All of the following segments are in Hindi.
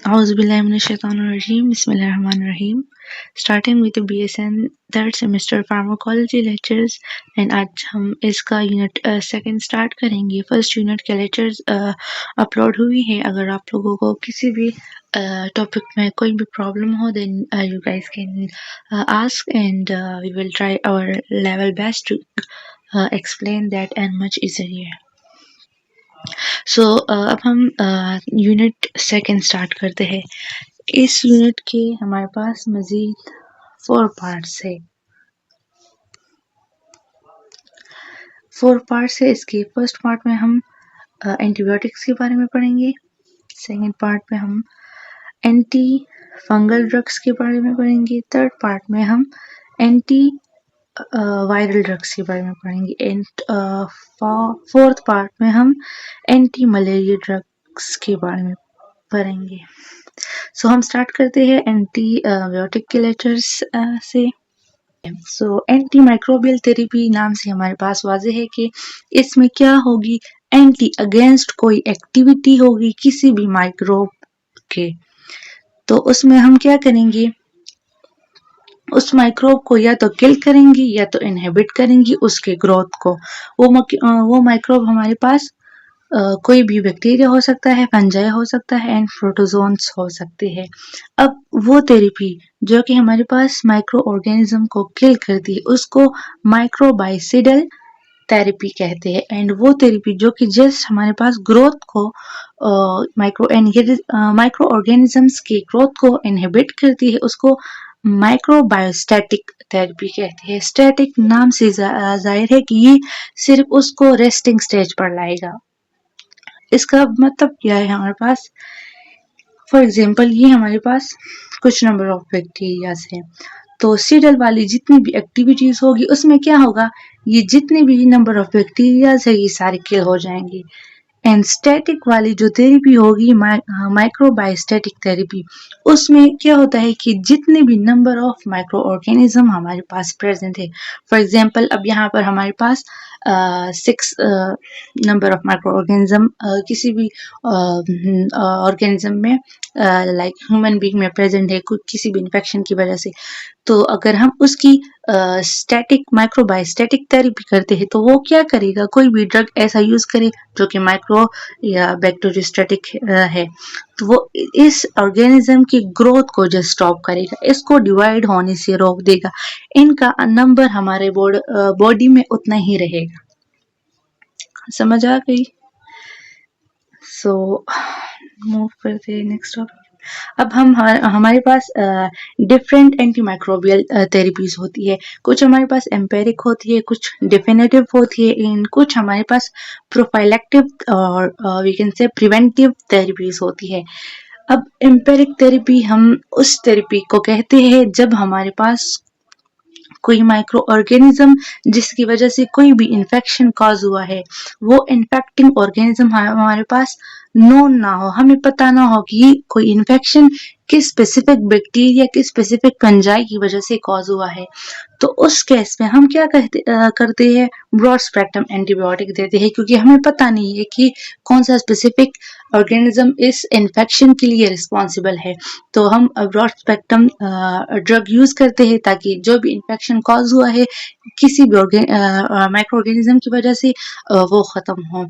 Auzubillahiminash-shaytanir-rajeem. Bismillahir-rahmanir-rahim. Starting with the BSN third semester pharmacology lectures, and आज हम इसका यूनिट सेकंड स्टार्ट करेंगे। फर्स्ट यूनिट के लेक्चर्स अपलोड हुई हैं। अगर आप लोगों को किसी भी टॉपिक में कोई भी प्रॉब्लम हो, then you guys can ask and we will try our level best to explain that and much easier. So अब हम यूनिट सेकंड स्टार्ट करते हैं। इस यूनिट के हमारे पास मजीद 4 पार्ट्स है। 4 पार्ट्स है इसके। फर्स्ट पार्ट में हम एंटीबायोटिक्स के बारे में पढ़ेंगे। सेकंड पार्ट में हम एंटी फंगल ड्रग्स के बारे में पढ़ेंगे। थर्ड पार्ट में हम एंटी वायरल ड्रग्स के बारे में पढ़ेंगे। एंड फोर्थ पार्ट में हम एंटी मलेरिया ड्रग्स के बारे में पढ़ेंगे। सो हम स्टार्ट करते हैं एंटी बायोटिक के लेक्चर्स से। सो एंटी माइक्रोबियल थेरेपी नाम से हमारे पास वाज़ेह है कि इसमें क्या होगी, एंटी अगेंस्ट कोई एक्टिविटी होगी किसी भी माइक्रोब के। तो उसमें हम क्या करेंगे, उस माइक्रोब को या तो किल करेंगी या तो इनहिबिट करेंगी उसके ग्रोथ को। वो माइक्रोब हमारे पास कोई भी बैक्टीरिया हो सकता है, फंजाई हो सकता है एंड प्रोटोजोन्स हो सकते हैं। अब वो थेरेपी जो कि हमारे पास माइक्रो ऑर्गेनिज्म को किल करती है उसको माइक्रोबाइसिडल थेरेपी कहते हैं। एंड वो थेरेपी जो कि जस्ट हमारे पास ग्रोथ को माइक्रो ऑर्गेनिजम्स की ग्रोथ को इनहिबिट करती है उसको माइक्रोबायोस्टैटिक थेरेपी कहते हैं। स्टैटिक नाम से जाहिर है कि ये सिर्फ उसको रेस्टिंग स्टेज पर लाएगा। इसका मतलब क्या है, हमारे पास फॉर एग्जांपल ये हमारे पास कुछ नंबर ऑफ बैक्टीरियाज हैं, तो सीडल वाली जितनी भी एक्टिविटीज होगी उसमें क्या होगा, ये जितने भी नंबर ऑफ बैक्टीरियाज है ये सारे किल हो जाएंगे। एंड स्टैटिक वाली जो थेरेपी होगी माइक्रोबायोस्टैटिक थेरेपी, उसमें क्या होता है कि जितने भी नंबर ऑफ माइक्रो ऑर्गेनिज्म हमारे पास प्रेजेंट है, फॉर एग्जांपल अब यहाँ पर हमारे पास 6 नंबर ऑफ माइक्रो ऑर्गेनिज्म किसी भी ऑर्गेनिज्म में लाइक ह्यूमन बीइंग में प्रेजेंट है किसी भी इन्फेक्शन की वजह से। तो अगर हम उसकी स्टैटिक माइक्रोबायोस्टैटिक थेरेपी करते हैं तो वो क्या करेगा, कोई भी ड्रग ऐसा यूज करे जो कि माइक्रो या बैक्टीरियोस्टैटिक है, तो वो इस ऑर्गेनिज्म की ग्रोथ को जो स्टॉप करेगा, इसको डिवाइड होने से रोक देगा। इनका नंबर हमारे बॉडी में उतना ही रहेगा। समझ आ गई? सो मूव करते हैं नेक्स्ट टॉपिक। अब हम हमारे पास डिफरेंट एंटी माइक्रोबियल थेरेपीज होती है। कुछ हमारे पास एम्पेरिक होती है, कुछ डिफिनेटिव होती है, इन कुछ हमारे पास प्रोफाइलेक्टिव और we can say preventive therapies होती है। अब एम्पेरिक थेरेपी हम उस थेरेपी को कहते हैं जब हमारे पास कोई माइक्रो ऑर्गेनिज्म जिसकी वजह से कोई भी इन्फेक्शन कॉज हुआ है, वो इन्फेक्टिंग ऑर्गेनिज्म हमारे पास नोन ना हो, हमें पता ना हो कि ये कोई इन्फेक्शन किस स्पेसिफिक बैक्टीरिया किस स्पेसिफिक फंजाई की वजह से कॉज हुआ है। तो उस केस में हम क्या करते हैं, ब्रॉड स्पेक्ट्रम एंटीबायोटिक देते हैं, क्योंकि हमें पता नहीं है कि कौन सा स्पेसिफिक ऑर्गेनिज्म इस इन्फेक्शन के लिए रिस्पॉन्सिबल है। तो हम ब्रॉड स्पेक्ट्रम ड्रग यूज करते हैं ताकि जो भी इन्फेक्शन कॉज हुआ है किसी भी माइक्रो ऑर्गेनिज्म की वजह से वो खत्म हो।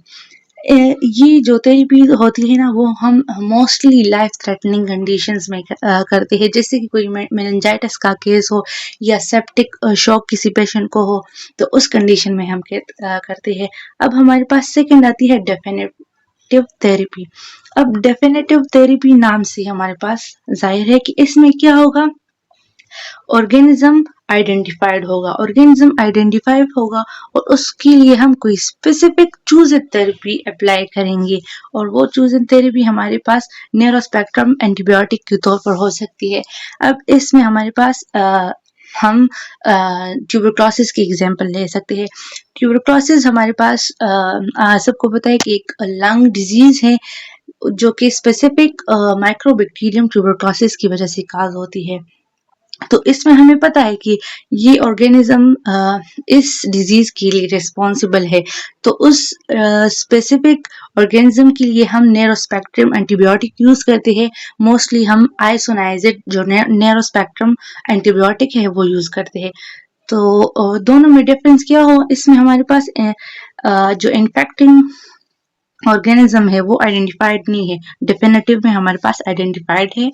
ये जो थेरेपी होती है ना, वो हम मोस्टली लाइफ थ्रेटनिंग कंडीशंस में करते हैं, जैसे कि कोई मेनिंजाइटिस का केस हो या सेप्टिक शॉक किसी पेशेंट को हो, तो उस कंडीशन में हम करते हैं। अब हमारे पास सेकंड आती है डेफिनेटिव थेरेपी। अब डेफिनेटिव थेरेपी नाम से हमारे पास जाहिर है कि इसमें क्या होगा, ऑर्गेनिज्म आइडेंटिफाइड होगा, ऑर्गेनिज्म आइडेंटिफाइड होगा और उसके लिए हम कोई स्पेसिफिक चूजन थेरेपी अप्लाई करेंगे, और वो चूजन थेरेपी हमारे पास नैरो स्पेक्ट्रम एंटीबायोटिक के तौर पर हो सकती है। अब इसमें हमारे पास हम ट्यूबरक्लोसिस की एग्जांपल ले सकते हैं। ट्यूबरक्लोसिस हमारे पास सबको पता है कि एक लंग डिजीज है जो कि स्पेसिफिक माइक्रोबैक्टीरियम ट्यूबरक्लोसिस की वजह से काज होती है। तो इसमें हमें पता है कि ये ऑर्गेनिज्म इस डिजीज के लिए रिस्पॉन्सिबल है, तो उस स्पेसिफिक ऑर्गेनिज्म के लिए हम नैरो स्पेक्ट्रम एंटीबायोटिक यूज करते हैं। मोस्टली हम आइसोनाइजिड जो नैरो स्पेक्ट्रम एंटीबायोटिक है वो यूज करते हैं। तो दोनों में डिफरेंस क्या हो, इसमें हमारे पास जो इन्फेक्टिंग ऑर्गेनिज्म है वो आइडेंटिफाइड नहीं है, डेफिनेटिव में हमारे पास आइडेंटिफाइड है।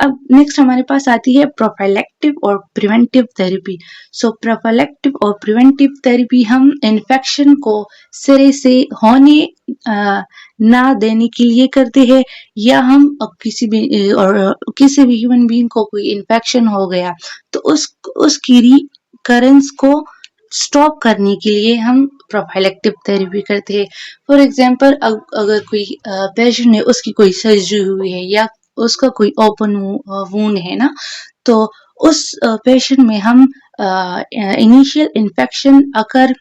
अब नेक्स्ट हमारे पास आती है प्रोफाइलेक्टिव और प्रिवेंटिव थेरेपी। सो प्रोफाइलेक्टिव और प्रिवेंटिव थेरेपी हम इन्फेक्शन को सिरे से होने ना देने के लिए करते हैं, या हम किसी भी ह्यूमन बीइंग को कोई इन्फेक्शन हो गया तो उसकी रिकरेंस को स्टॉप करने के लिए हम प्रोफाइलेक्टिव थेरेपी करते हैं। फॉर एग्जाम्पल अगर कोई पेशेंट है, उसकी कोई सर्जरी हुई है या उसका कोई ओपन वूंड है ना, तो उस पेशेंट में हम इनिशियल इन्फेक्शन अगर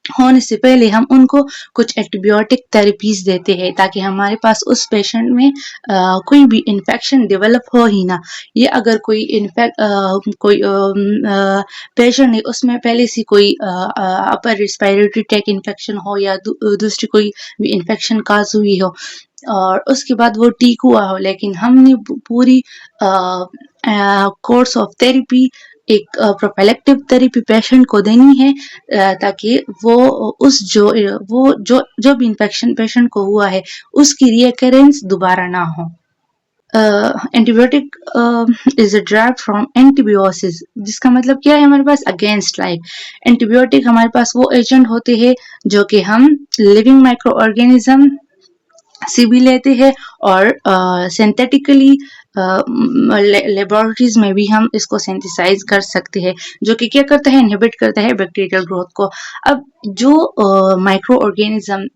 होने से पहले हम उनको कुछ एंटीबायोटिक थेरेपीज देते हैं, ताकि हमारे पास उस पेशेंट में कोई भी इन्फेक्शन डेवलप हो ही ना। ये अगर कोई पेशेंट है उसमें पहले से कोई अपर रिस्पायरेटरी ट्रैक इन्फेक्शन हो या दूसरी कोई भी इन्फेक्शन काज हुई हो और उसके बाद वो ठीक हुआ हो, लेकिन हमने पूरी कोर्स ऑफ थेरेपी एक प्रोफाइलेक्टिव थेरेपी पेशेंट को देनी है, ताकि जो भी इन्फेक्शन पेशेंट को हुआ है उसकी रिकरेंस दोबारा ना हो। एंटीबायोटिक इज ड्राइव्ड फ्रॉम एंटीबियोसिस, जिसका मतलब क्या है हमारे पास अगेंस्ट लाइफ। एंटीबायोटिक हमारे पास वो एजेंट होते हैं जो कि हम लिविंग माइक्रो ऑर्गेनिज्म से भी लेते हैं और सिंथेटिकली लेबोरेटरीज में भी हम इसको सिंथेसाइज कर सकते हैं, जो कि क्या करता है, इनहिबिट करता है बैक्टीरियल ग्रोथ को। अब जो माइक्रो ऑर्गेनिज्म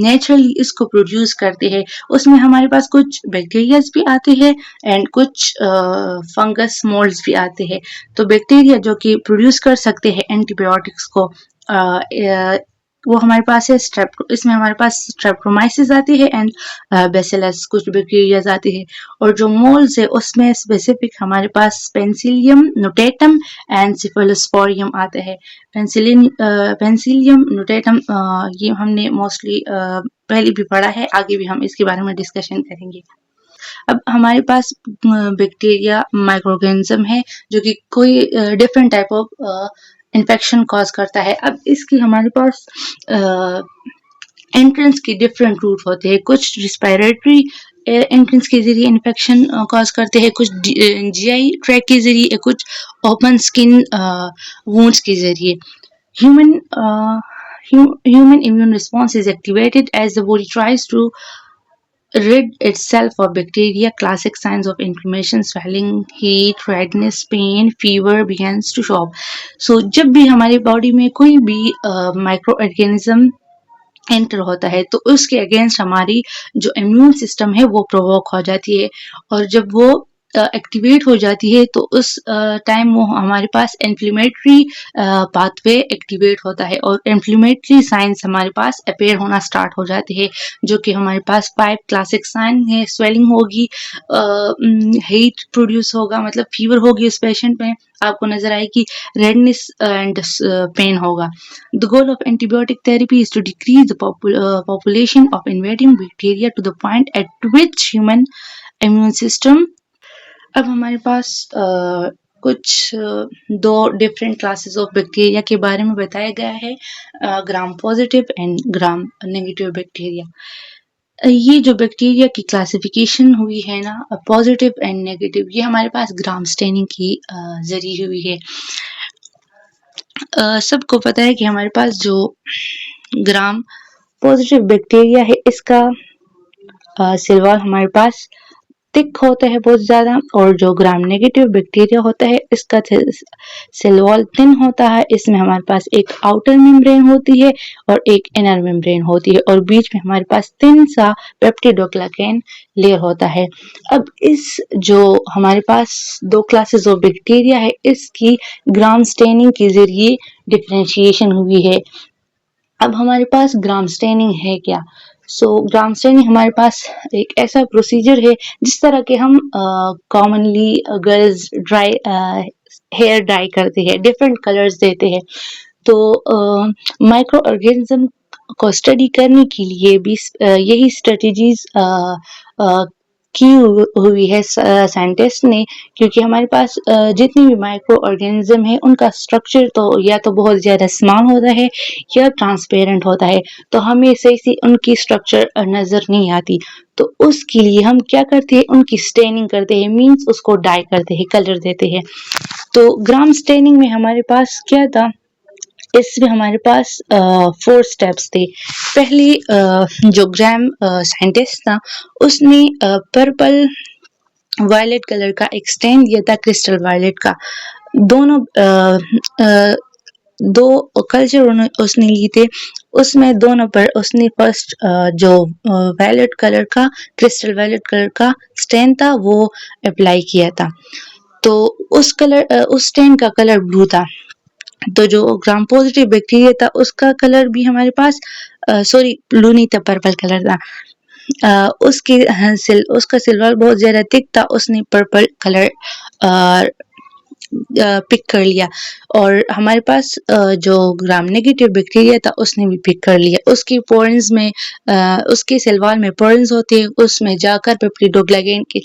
नेचुरली इसको प्रोड्यूस करते हैं उसमें हमारे पास कुछ बैक्टीरियाज भी आते हैं एंड कुछ फंगस मोल्ड्स भी आते हैं। तो बैक्टीरिया जो कि प्रोड्यूस कर सकते हैं एंटीबायोटिक्स को, वो हमारे पास है इसमें हमारे पास स्ट्रेप्टोमाइसिस आती है एंड बेसिलस कुछ बैक्टीरियाज आती है। और जो मोल्ड्स है उसमें स्पेसिफिक हमारे पास पेनिसिलियम नोटेटम एंड सिफलोस्पोरियम आते हैं। पेनिसिलियम नोटेटम ये हमने मोस्टली पहले भी पढ़ा है, आगे भी हम इसके बारे में डिस्कशन करेंगे। अब हमारे पास बैक्टीरिया माइक्रो ऑर्गेनिज्म है जो कि कोई different type of infection cause करता है। अब इसकी हमारे पास एंट्रेंस के डिफरेंट रूट होते हैं, कुछ रिस्पायरेटरी एंट्रेंस के जरिए इन्फेक्शन कॉज करते हैं, कुछ जीआई ट्रैक के जरिए, कुछ ओपन स्किन वुंड्स के जरिए। Human immune response is activated as the body tries to rid itself of bacteria. Classic signs of inflammation, swelling, heat, redness, pain, fever begins to show up. So जब भी हमारी बॉडी में कोई भी माइक्रो ऑर्गेनिज्म एंटर होता है तो उसके अगेंस्ट हमारी जो इम्यून सिस्टम है वो प्रोवोक हो जाती है, और जब वो एक्टिवेट हो जाती है तो उस टाइम वो हमारे पास इन्फ्लेमेटरी पाथवे एक्टिवेट होता है और इन्फ्लेमेटरी साइंस हमारे पास अपेयर होना स्टार्ट हो जाते हैं, जो कि हमारे पास 5 क्लासिक साइन है। स्वेलिंग होगी, हीट प्रोड्यूस होगा, मतलब फीवर होगी उस पेशेंट में, आपको नजर आएगी, रेडनेस एंड पेन होगा। The goal of antibiotic therapy is to decrease the population of invading bacteria to the point at which human immune system। अब हमारे पास कुछ दो डिफरेंट क्लासेस ऑफ बैक्टीरिया के बारे में बताया गया है, gram positive and gram negative bacteria. ये जो बैक्टीरिया की क्लासिफिकेशन हुई है ना, पॉजिटिव एंड नेगेटिव, ये हमारे पास ग्राम स्टेनिंग की जरिए हुई है। सबको पता है कि हमारे पास जो ग्राम पॉजिटिव बैक्टीरिया है इसका सेल वॉल हमारे पास थिक होता है बहुत ज्यादा, और जो ग्राम नेगेटिव बैक्टीरिया होता है इसका सेल वॉल थिन होता है। इसमें हमारे पास एक आउटर मेम्ब्रेन होती है और एक इनर मेम्ब्रेन होती है, और बीच में हमारे पास थिन सा पेप्टिडोग्लाइकन लेयर होता है। अब इस जो हमारे पास दो क्लासेस ऑफ बैक्टीरिया है इसकी ग्राम स्टेनिंग के जरिए डिफरेंशिएशन हुई है। अब हमारे पास ग्राम स्टेनिंग है क्या? ग्राम स्टेनिंग हमारे पास एक ऐसा प्रोसीजर है जिस तरह के हम commonly girls dry hair dye करते हैं, डिफरेंट कलर्स देते हैं। तो माइक्रो ऑर्गेनिज्म को स्टडी करने के लिए भी यही स्ट्रेटजीज की हुई है साइंटिस्ट ने, क्योंकि हमारे पास जितनी भी माइक्रो ऑर्गेनिज्म है उनका स्ट्रक्चर तो या तो बहुत ज़्यादा स्मॉल होता है या ट्रांसपेरेंट होता है, तो हमें सही से उनकी स्ट्रक्चर नज़र नहीं आती। तो उसके लिए हम क्या करते हैं, उनकी स्टेनिंग करते हैं, मीन्स उसको डाई करते हैं, कलर देते हैं। तो ग्राम स्टेनिंग में हमारे पास क्या था, इसमें हमारे पास 4 स्टेप्स थे। पहले जो ग्राम साइंटिस्ट था उसने पर्पल वायलेट कलर का एक स्टेन दिया था, क्रिस्टल वायलेट का। दोनों दो कल्चर उसने लिए थे, उसमें दोनों पर उसने फर्स्ट जो वायलेट कलर का, क्रिस्टल वायलेट कलर का स्टेन था वो अप्लाई किया था। तो उस स्टेन का कलर ब्लू था। तो जो ग्राम पॉजिटिव बैक्टीरिया था उसका कलर भी हमारे पास सॉरी ब्लू नहीं था, पर्पल कलर था। उसका सिल्वर बहुत ज्यादा थिक था, उसने पर्पल कलर पिक कर लिया। और हमारे पास जो ग्राम नेगेटिव बैक्टीरिया था उसने भी पिक कर लिया। उसकी पोरेंस में उसके सेल वॉल में पोरेंस होते हैं, उसमें जाकर पेप्टिडोग्लाइकेन के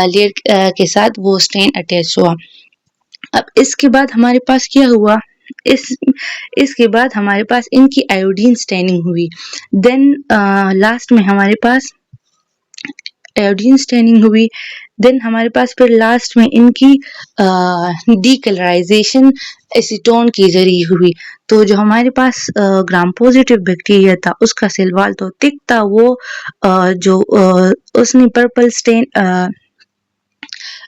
लेयर के साथ वो स्टेन अटैच हुआ। अब इसके बाद हमारे पास क्या हुआ, इसके बाद हमारे पास इनकी आयोडीन स्टेनिंग हुई। देन लास्ट में हमारे पास आयोडीन स्टेनिंग हुई। देन हमारे पास फिर लास्ट में इनकी डीकलराइजेशन एसीटोन के जरिए हुई। तो जो हमारे पास ग्राम पॉजिटिव बैक्टीरिया था उसका सेल वॉल तो थिक था, वो उसने पर्पल स्टेन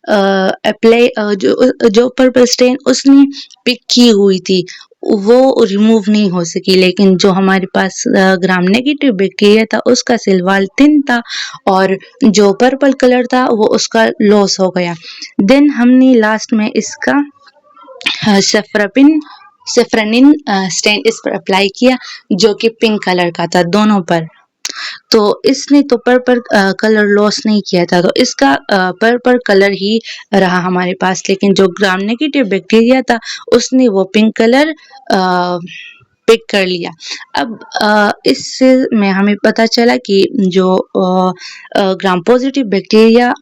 अप्लाई जो पर्पल स्टेन उसने पिक की हुई थी वो रिमूव नहीं हो सकी। लेकिन जो हमारे पास ग्राम नेगेटिव बैक्टीरिया था उसका सेल वॉल थिन था और जो पर्पल कलर था वो उसका लॉस हो गया। देन हमने लास्ट में इसका सेफ्रानिन स्टेन इस पर अप्लाई किया जो कि पिंक कलर का था दोनों पर। तो इसने तो पर्पल कलर लॉस नहीं किया था, तो इसका पर्पल कलर ही रहा हमारे पास। लेकिन जो ग्राम नेगेटिव बैक्टीरिया था उसने वो पिंक कलर पिक कर लिया। अब इससे में हमें पता चला कि जो ग्राम पॉजिटिव बैक्टीरिया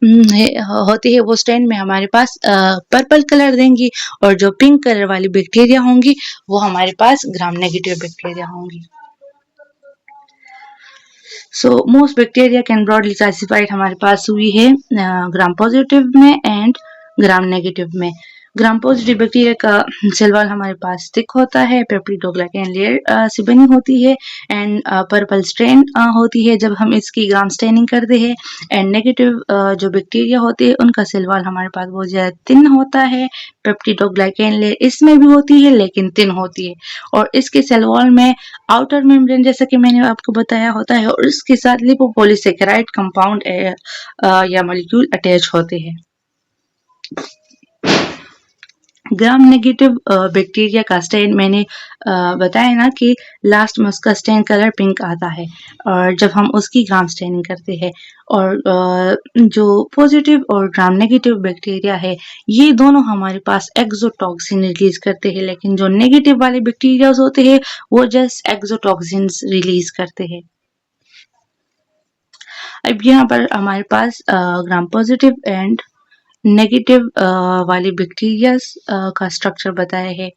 होती है वो स्टेन में हमारे पास पर्पल कलर देंगी, और जो पिंक कलर वाली बैक्टीरिया होंगी वो हमारे पास ग्राम नेगेटिव बैक्टीरिया होंगी। So most bacteria can broadly classified हमारे पास हुई है ग्राम पॉजिटिव में एंड ग्राम नेगेटिव में। ग्राम पॉजिटिव बैक्टीरिया का सेल वॉल हमारे पास थिक होता है, पेप्टिडोग्लाइकेन लेयर से बनी होती है एंड पर्पल स्ट्रेन होती है जब हम इसकी ग्राम स्टेनिंग करते हैं। एंड नेगेटिव जो बैक्टीरिया होते हैं उनका सेल वॉल हमारे पास बहुत ज़्यादा थिन होता है, पेप्टिडोग्लाइकेन लेयर इसमें भी होती है लेकिन थिन होती है। और इसके सेल वॉल में आउटर मेम्ब्रेन जैसा कि मैंने आपको बताया होता है, और इसके साथ लिपोपॉलीसेकेराइड कंपाउंड या मॉलिक्यूल अटैच होते हैं। ग्राम नेगेटिव बैक्टीरिया का स्टेन मैंने बताया ना कि लास्ट में उसका स्टेन कलर पिंक आता है और जब हम उसकी ग्राम स्टेनिंग करते हैं। और जो पॉजिटिव और ग्राम नेगेटिव बैक्टीरिया है ये दोनों हमारे पास एक्सोटॉक्सिन रिलीज करते हैं, लेकिन जो नेगेटिव वाले बैक्टीरिया होते हैं वो जस्ट एक्सोटॉक्सिन रिलीज करते हैं। अब यहाँ पर हमारे पास ग्राम पॉजिटिव एंड नेगेटिव वाली बैक्टीरियाज का स्ट्रक्चर बताया है।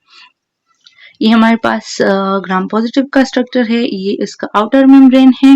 ये हमारे पास ग्राम पॉजिटिव का स्ट्रक्चर है, ये इसका आउटर मेम्ब्रेन है,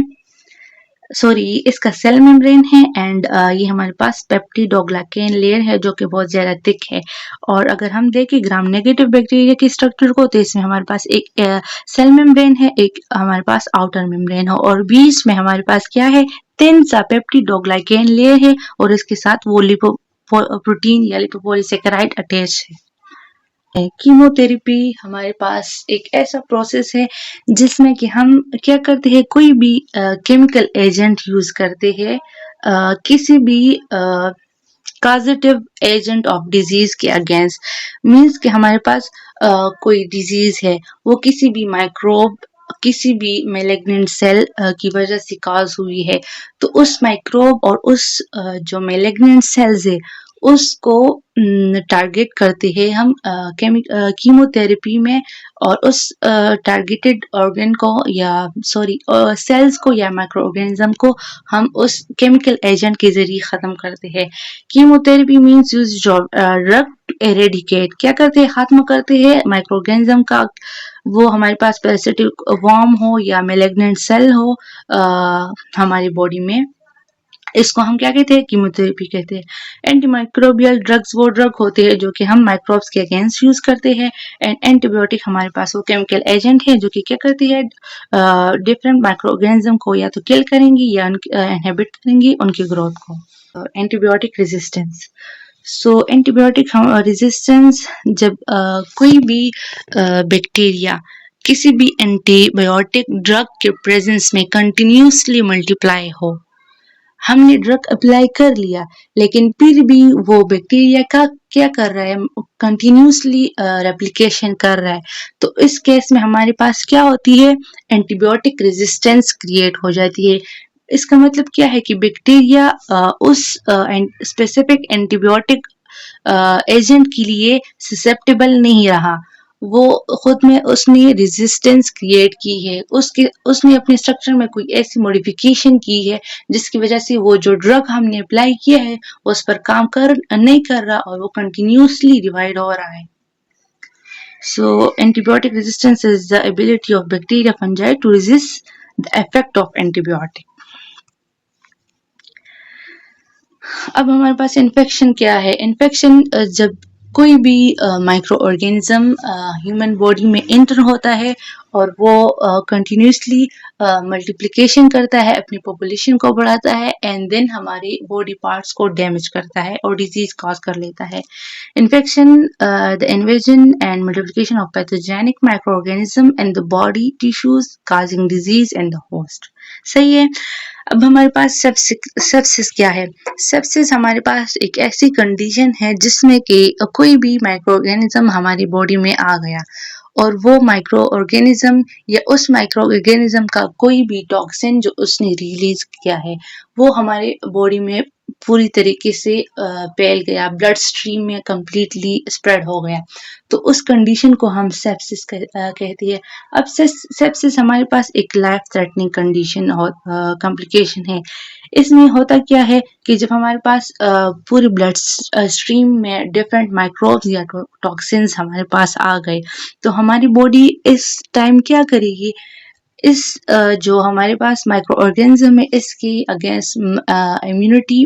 सॉरी इसका सेल मेम्ब्रेन है एंड ये हमारे पास पेप्टिडोग्लाइकेन लेयर है जो कि बहुत ज़्यादा थिक है। और अगर हम देखें ग्राम नेगेटिव बैक्टीरिया की स्ट्रक्चर को तो इसमें हमारे पास एक सेल मेम्ब्रेन है, एक हमारे पास आउटर मेम्ब्रेन है और बीच में हमारे पास क्या है, थिन सा पेप्टिडोग्लाइकेन लेयर है और इसके साथ वो प्रोटीन या लिपोपॉलीसेकेराइड अटैच है। कीमोथेरेपी हमारे पास एक ऐसा प्रोसेस है जिसमें कि हम क्या करते हैं, कोई भी केमिकल एजेंट यूज करते हैं किसी भी कॉजेटिव एजेंट ऑफ डिजीज के अगेंस्ट। मीन्स कि हमारे पास कोई डिजीज है वो किसी भी माइक्रोब किसी भी मैलिग्नेंट सेल की वजह से कॉज हुई है, तो उस माइक्रोब और उस जो मैलिग्नेंट सेल्स है उसको टारगेट करते हैं हम कीमोथेरेपी में, और उस टारगेटेड ऑर्गन को या सेल्स को या माइक्रो ऑर्गेनिज्म को हम उस केमिकल एजेंट के ज़रिए ख़त्म करते हैं। Chemotherapy means use drug to eradicate, क्या करते हैं, ख़त्म करते हैं माइक्रो ऑर्गेनिज्म का, वो हमारे पास पैरासिटिक वर्म हो या मैलिग्नेंट सेल हो हमारी बॉडी में, इसको हम क्या कहते हैं, कीमोथेरेपी कहते हैं। एंटीमाइक्रोबियल ड्रग्स वो ड्रग होते हैं जो कि हम माइक्रोब्स के अगेंस्ट यूज करते हैं। एंड एंटीबायोटिक हमारे पास वो केमिकल एजेंट है जो कि क्या करती है, डिफरेंट माइक्रो ऑर्गेनिज्म को या तो किल करेंगी या इनहिबिट करेंगी उनकी ग्रोथ को। एंटीबायोटिक रेजिस्टेंस, एंटीबायोटिक रेजिस्टेंस जब कोई भी बैक्टीरिया किसी भी एंटीबायोटिक ड्रग के प्रेजेंस में कंटिन्यूसली मल्टीप्लाई हो, हमने ड्रग अप्लाई कर लिया लेकिन फिर भी वो बैक्टीरिया का क्या कर रहा है, कंटिन्यूसली रेप्लिकेशन कर रहा है, तो इस केस में हमारे पास क्या होती है, एंटीबायोटिक रेजिस्टेंस क्रिएट हो जाती है। इसका मतलब क्या है कि बैक्टीरिया उस स्पेसिफिक एंटीबायोटिक एजेंट के लिए ससेप्टेबल नहीं रहा, वो खुद में उसने रेजिस्टेंस क्रिएट की है, उसने अपने स्ट्रक्चर में कोई ऐसी मॉडिफिकेशन की है जिसकी वजह से वो जो ड्रग हमने अप्लाई किया है वो उस पर काम नहीं कर रहा और वो कंटिन्यूसली डिवाइड हो रहा है। So antibiotic resistance is the ability of bacteria fungi to resist the effect of antibiotic. अब हमारे पास इन्फेक्शन क्या है, इन्फेक्शन जब कोई भी माइक्रो ऑर्गेनिज्म ह्यूमन बॉडी में एंटर होता है और वो कंटिन्यूसली मल्टीप्लिकेशन करता है, अपनी पॉपुलेशन को बढ़ाता है एंड देन हमारे बॉडी पार्ट्स को डैमेज करता है और डिजीज कॉज कर लेता है। Infection the invasion and multiplication of pathogenic micro organism in the body tissues causing disease in the host. सही है। अब हमारे पास सेप्सिस क्या है, सेप्सिस हमारे पास एक ऐसी कंडीशन है जिसमें कि कोई भी माइक्रो ऑर्गेनिज्म हमारी बॉडी में आ गया और वो माइक्रो ऑर्गेनिज्म या उस माइक्रो ऑर्गेनिज्म का कोई भी टॉक्सिन जो उसने रिलीज किया है वो हमारे बॉडी में पूरी तरीके से फैल गया, ब्लड स्ट्रीम में कंप्लीटली स्प्रेड हो गया, तो उस कंडीशन को हम सेप्सिस कहती है। अब सेप्सिस हमारे पास एक लाइफ थ्रेटनिंग कंडीशन और कॉम्प्लिकेशन है। इसमें होता क्या है कि जब हमारे पास पूरी ब्लड स्ट्रीम में डिफरेंट माइक्रोब्स या टॉक्सिन्स हमारे पास आ गए तो हमारी बॉडी इस टाइम क्या करेगी, इस जो हमारे पास माइक्रो ऑर्गेनिज्म है इसकी अगेंस्ट इम्यूनिटी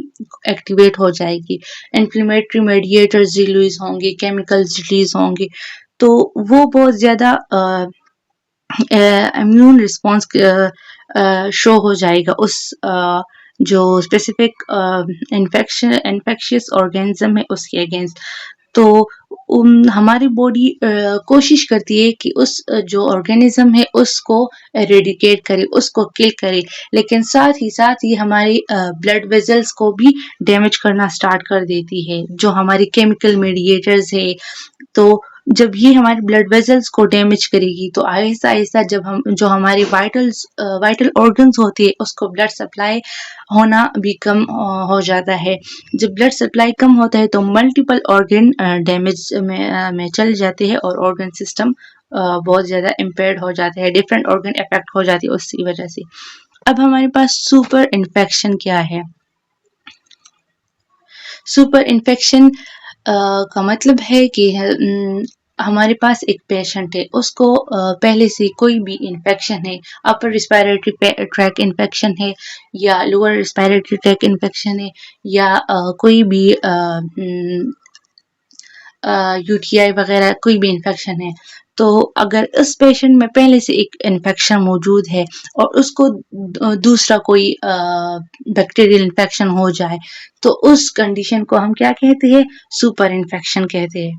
एक्टिवेट हो जाएगी, इन्फ्लेमेटरी मेडिएटर्स रिलीज होंगे, केमिकल्स रिलीज होंगे, तो वो बहुत ज़्यादा इम्यून रिस्पॉन्स शो हो जाएगा उस जो स्पेसिफिक इन्फेक्शियस ऑर्गेनिज्म है उसके अगेंस्ट। तो हमारी बॉडी कोशिश करती है कि उस जो ऑर्गेनिज्म है उसको एरेडिकेट करे, उसको किल करे, लेकिन साथ ही हमारी ब्लड वेजल्स को भी डैमेज करना स्टार्ट कर देती है, जो हमारी केमिकल मेडिएटर्स है। तो जब ये हमारे ब्लड वेजल्स को डैमेज करेगी तो आहिस्ता आहिस्ता जब हम जो हमारे वाइटल ऑर्गन्स होती है उसको ब्लड सप्लाई होना भी कम हो जाता है। जब ब्लड सप्लाई कम होता है तो मल्टीपल ऑर्गन डैमेज में चल जाते हैं और ऑर्गन सिस्टम बहुत ज़्यादा इम्पेयर्ड हो जाते हैं, डिफरेंट ऑर्गन अफेक्ट हो जाती है उसकी वजह से। अब हमारे पास सुपर इन्फेक्शन क्या है, सुपर इन्फेक्शन का मतलब है कि हमारे पास एक पेशेंट है, उसको पहले से कोई भी इन्फेक्शन है, अपर रिस्पायरेटरी ट्रैक इन्फेक्शन है या लोअर रिस्पायरेटरी ट्रैक इन्फेक्शन है या कोई भी यूटीआई वगैरह कोई भी इन्फेक्शन है, तो अगर इस पेशेंट में पहले से एक इन्फेक्शन मौजूद है और उसको दूसरा कोई बैक्टीरियल इन्फेक्शन हो जाए तो उस कंडीशन को हम क्या कहते हैं, सुपर इन्फेक्शन कहते हैं।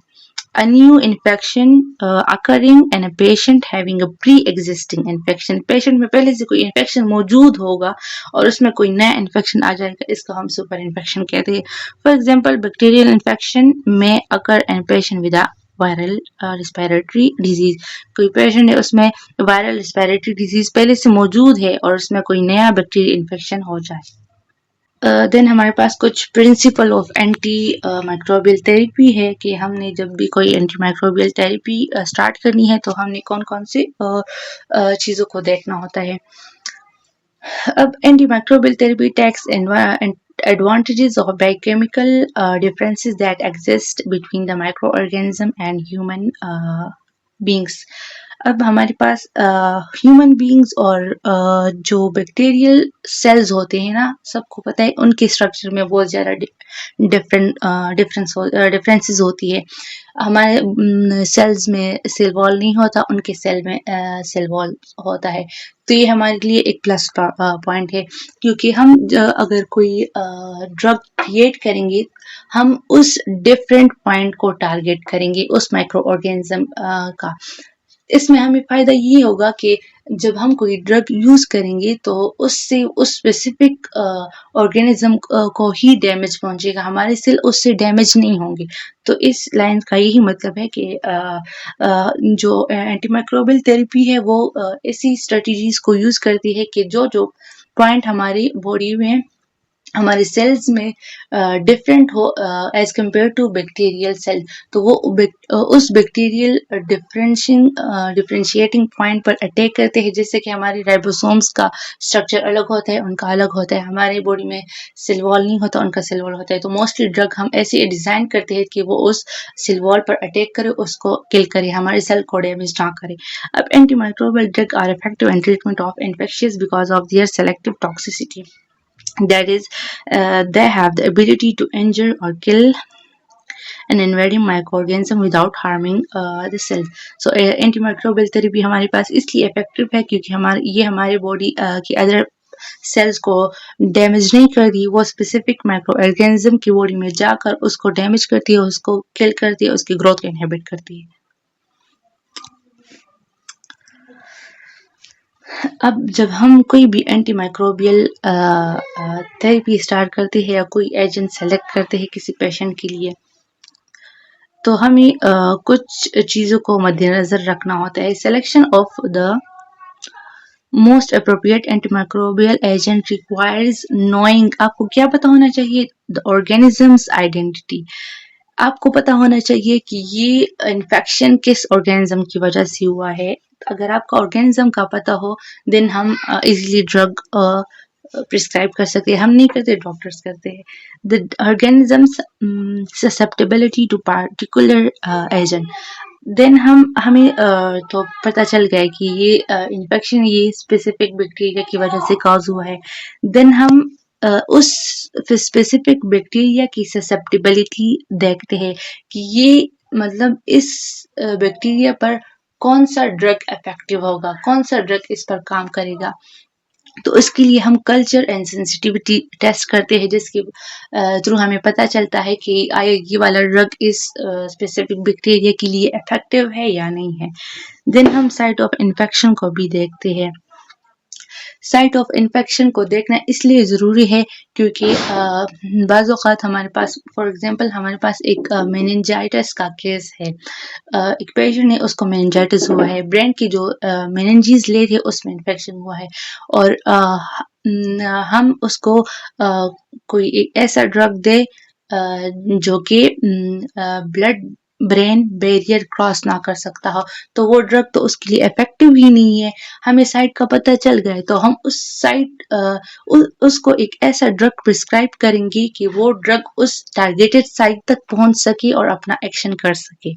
A new infection occurring in a patient having a pre-existing infection, patient में पहले से कोई इन्फेक्शन मौजूद होगा और उसमें कोई नया इन्फेक्शन आ जाएगा, इसको हम सुपर इन्फेक्शन कहते हैं। फॉर एग्जाम्पल बैक्टीरियल इन्फेक्शन में occur in patient with viral respiratory disease, कोई पेशेंट है उसमें वायरल रिस्पायरेटरी डिजीज पहले से मौजूद है और उसमें कोई नया बैक्टीरियल इन्फेक्शन हो जाए। देन हमारे पास कुछ principle of anti microbial therapy है कि हमने जब भी कोई एंटी माइक्रोबियल थेरेपी स्टार्ट करनी है तो हमने कौन कौन से चीज़ों को देखना होता है। अब anti microbial therapy takes advantages of biochemical differences that exist between the microorganism and human beings। अब हमारे पास ह्यूमन बींग्स और जो बैक्टीरियल सेल्स होते हैं ना, सबको पता है उनके स्ट्रक्चर में बहुत ज़्यादा डिफरेंसेस होती है। हमारे सेल्स में सेल वॉल नहीं होता, उनके सेल में सेल वॉल होता है। तो ये हमारे लिए एक प्लस पॉइंट है, क्योंकि हम अगर कोई ड्रग क्रिएट करेंगे, हम उस डिफरेंट पॉइंट को टारगेट करेंगे उस माइक्रो ऑर्गेनिज्म का। इसमें हमें फ़ायदा ये होगा कि जब हम कोई ड्रग यूज़ करेंगे तो उससे उस स्पेसिफिक ऑर्गेनिज्म को ही डैमेज पहुंचेगा, हमारे सेल उससे डैमेज नहीं होंगे। तो इस लाइन का यही मतलब है कि जो एंटीमाइक्रोबियल थेरेपी है वो ऐसी स्ट्रेटजीज को यूज़ करती है कि जो जो पॉइंट हमारी बॉडी में हमारे सेल्स में डिफरेंट हो as compare to bacterial cell, तो वो उस बैक्टीरियल डिफरेंशिएटिंग पॉइंट पर अटैक करते हैं, जिससे कि हमारे राइबोसोम्स का स्ट्रक्चर अलग होता है, उनका अलग होता है। हमारे बॉडी में सेल वॉल नहीं होता, उनका सेल वॉल होता है। तो मोस्टली ड्रग हम ऐसे डिज़ाइन करते हैं कि वो उस सेल वॉल पर अटैक करे, उसको किल करे, हमारे सेल को डैमेज ना करे। अब antimicrobial drug are effective in treatment of infectious because of their selective toxicity. That is, they have the ability to injure or kill an invading microorganism without harming the cell. So antimicrobial therapy हमारे पास इसलिए इफेक्टिव है क्योंकि ये हमारे बॉडी की अदर सेल्स को डैमेज नहीं करती, वो स्पेसिफिक माइक्रो ऑर्गेनिज्म की बॉडी में जाकर उसको डैमेज करती है, उसको किल करती है, उसकी ग्रोथ को इनहिबिट करती है। अब जब हम कोई भी एंटी माइक्रोबियल थेरेपी स्टार्ट करते हैं या कोई एजेंट सेलेक्ट करते हैं किसी पेशेंट के लिए, तो हमें कुछ चीज़ों को मद्देनज़र रखना होता है। Selection of the most appropriate antimicrobial agent requires knowing. आपको क्या पता होना चाहिए? The organisms identity. आपको पता होना चाहिए कि ये इन्फेक्शन किस ऑर्गेनिज्म की वजह से हुआ है। अगर आपका ऑर्गेनिज्म का पता हो, देन हम इजीली ड्रग प्रिस्क्राइब कर सकते हैं। हम नहीं करते, डॉक्टर्स करते हैं। The organisms susceptibility to particular agent. Then हमें तो पता चल गया कि ये इन्फेक्शन ये स्पेसिफिक बैक्टीरिया की वजह से कॉज हुआ है। देन हम उस स्पेसिफिक बैक्टीरिया की ससेप्टेबिलिटी देखते हैं कि ये मतलब इस बैक्टीरिया पर कौन सा ड्रग इफेक्टिव होगा, कौन सा ड्रग इस पर काम करेगा। तो इसके लिए हम कल्चर एंड सेंसिटिविटी टेस्ट करते हैं, जिसके थ्रू हमें पता चलता है कि आया ये वाला ड्रग इस स्पेसिफिक बैक्टीरिया के लिए इफेक्टिव है या नहीं है। देन हम साइट ऑफ इन्फेक्शन को भी देखते हैं। साइट ऑफ इन्फेक्शन को देखना इसलिए ज़रूरी है क्योंकि बाज़ औक़ात हमारे पास, फॉर एग्जांपल हमारे पास एक मेनिंजाइटिस का केस है। एक पेशेंट है, उसको मेनिंजाइटिस हुआ है, ब्रेन की जो मेनिंजीज लेयर है उसमें इन्फेक्शन हुआ है, और हम उसको कोई एक ऐसा ड्रग दे जो कि ब्लड ब्रेन बैरियर क्रॉस ना कर सकता हो, तो वो ड्रग तो उसके लिए इफेक्टिव ही नहीं है। हमें साइट का पता चल गया तो हम उस साइट उसको एक ऐसा ड्रग प्रिस्क्राइब करेंगे कि वो ड्रग उस टारगेटेड साइट तक पहुंच सके और अपना एक्शन कर सके।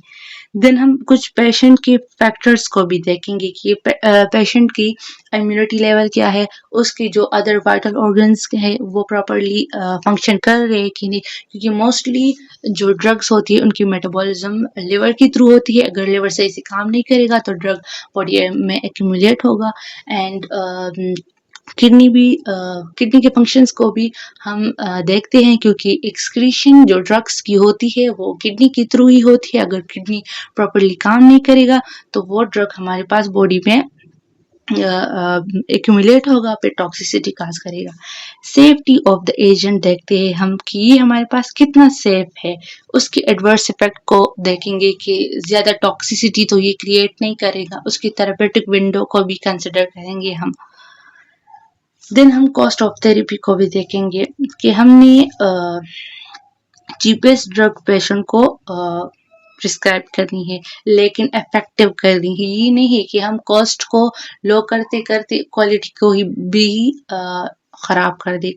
देन हम कुछ पेशेंट के फैक्टर्स को भी देखेंगे कि पेशेंट की इम्यूनिटी लेवल क्या है, उसकी जो अदर वाइटल ऑर्गन्स है वो प्रॉपरली फंक्शन कर रहे हैं कि नहीं, क्योंकि मोस्टली जो ड्रग्स होती है उनकी मेटाबॉलिज्म लिवर के थ्रू होती है। अगर लिवर सही से काम नहीं करेगा तो ड्रग बॉडी में एक्यूमुलेट होगा। एंड किडनी के फंक्शंस को भी हम देखते हैं, क्योंकि एक्सक्रीशन जो ड्रग्स की होती है वो किडनी के थ्रू ही होती है। अगर किडनी प्रॉपरली काम नहीं करेगा तो वो ड्रग हमारे पास बॉडी में एक्यूमुलेट होगा, फिर टॉक्सिसिटी काज करेगा। सेफ्टी ऑफ द एजेंट देखते हैं हम कि ये हमारे पास कितना सेफ है। उसके एडवर्स इफेक्ट को देखेंगे कि ज़्यादा टॉक्सिसिटी तो ये क्रिएट नहीं करेगा। उसकी थेरेपेटिक विंडो को भी कंसिडर करेंगे हम। देन हम कॉस्ट ऑफ थेरेपी को भी देखेंगे कि हमने चीपेस्ट ड्रग पेशेंट को प्रिस्क्राइब करनी है लेकिन इफेक्टिव करनी है। ये नहीं है कि हम कॉस्ट को लो करते करते क्वालिटी को ही भी खराब कर दे।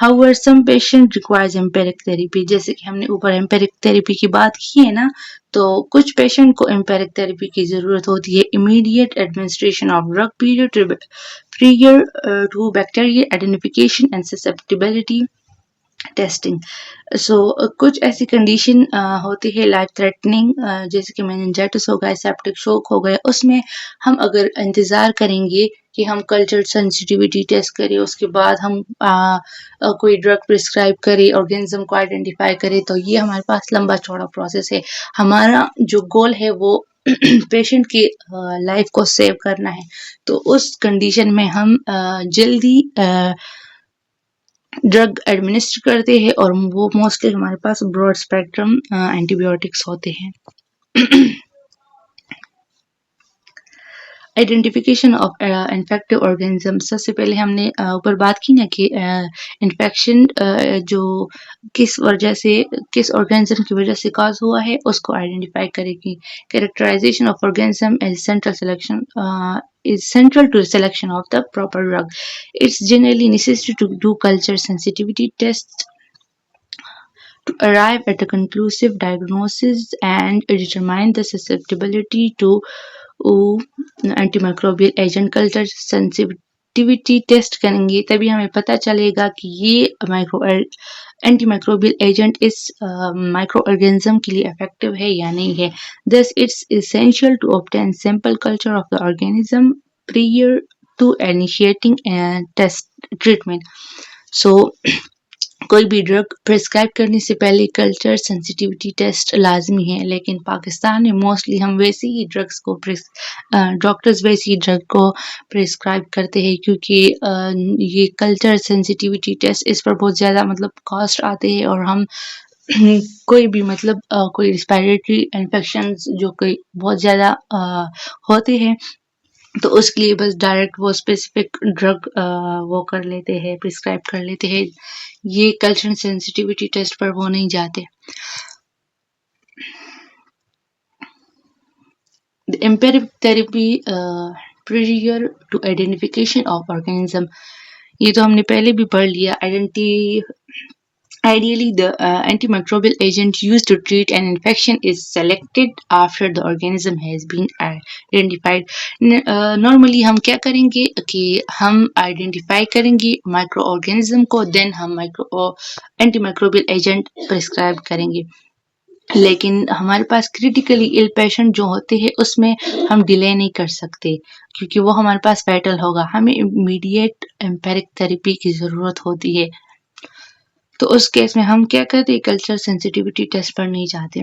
However, some patient requires empiric therapy, जैसे कि हमने ऊपर empiric therapy की बात की है ना, तो कुछ पेशेंट को empiric therapy की ज़रूरत होती है। Immediate administration of drug prior to bacterial identification and susceptibility testing. So कुछ ऐसी कंडीशन होती है लाइफ थ्रेटनिंग, जैसे कि मेनिंजाइटिस हो गया, सेप्टिक शॉक हो गया, उसमें हम अगर इंतज़ार करेंगे कि हम कल्चर सेंसिटिविटी टेस्ट करें, उसके बाद हम कोई ड्रग प्रिस्क्राइब करें, ऑर्गेनिज्म को आइडेंटिफाई करें, तो ये हमारे पास लंबा चौड़ा प्रोसेस है। हमारा जो गोल है वो पेशेंट की लाइफ को सेव करना है। तो उस कंडीशन में हम जल्दी ड्रग एडमिनिस्टर करते हैं और वो मोस्टली हमारे पास ब्रॉड स्पेक्ट्रम एंटीबायोटिक्स होते हैं। आइडेंटिफिकेशन ऑफ इन्फेक्टिव ऑर्गेनिज्म, सबसे पहले हमने ऊपर बात की ना कि इन्फेक्शन जो किस वजह से, किस ऑर्गेनिज्म की वजह से कॉज हुआ है, उसको आइडेंटिफाई करेगी। Characterisation of organism is central selection is central to the selection of the proper drug. It's generally necessary to do culture sensitivity tests to arrive at a conclusive diagnosis and determine the susceptibility to antimicrobial agent. Culture sensitivity test करेंगे तभी हमें पता चलेगा कि ये एंटीमाइक्रोबियल एजेंट इस माइक्रो ऑर्गेनिज्म के लिए इफेक्टिव है या नहीं है। Thus, it's essential to obtain sample culture of the organism prior to initiating a test treatment. So, कोई भी ड्रग प्रिस्क्राइब करने से पहले कल्चर सेंसिटिविटी टेस्ट लाजमी है, लेकिन पाकिस्तान में मोस्टली हम वैसे ही ड्रग्स को डॉक्टर्स वैसे ही ड्रग को प्रिस्क्राइब करते हैं, क्योंकि ये कल्चर सेंसिटिविटी टेस्ट इस पर बहुत ज़्यादा मतलब कॉस्ट आते हैं, और हम कोई भी मतलब कोई रिस्पायरेटरी इन्फेक्शंस जो कोई बहुत ज़्यादा होते हैं, तो उसके लिए बस डायरेक्ट वो स्पेसिफिक ड्रग वो कर लेते हैं, प्रिस्क्राइब कर लेते हैं। ये कल्चर सेंसिटिविटी टेस्ट पर वो नहीं जाते। The empiric therapy prior to identification of organism, ये तो हमने पहले भी पढ़ लिया। Ideally, the antimicrobial agent used to treat an infection is selected after the organism has been identified. Normally हम क्या करेंगे कि हम आइडेंटिफाई करेंगे माइक्रो ऑर्गेनिज्म को, देन हम एंटीमाइक्रोबियल एजेंट प्रिस्क्राइब करेंगे। लेकिन हमारे पास क्रिटिकली इल पेशेंट जो होते हैं उसमें हम डिले नहीं कर सकते, क्योंकि वो हमारे पास फैटल होगा। हमें इमीडिएट एम्पेरिक थेरेपी की ज़रूरत होती है। तो उस केस में हम क्या करते हैं, कल्चर सेंसिटिविटी टेस्ट पर नहीं जाते।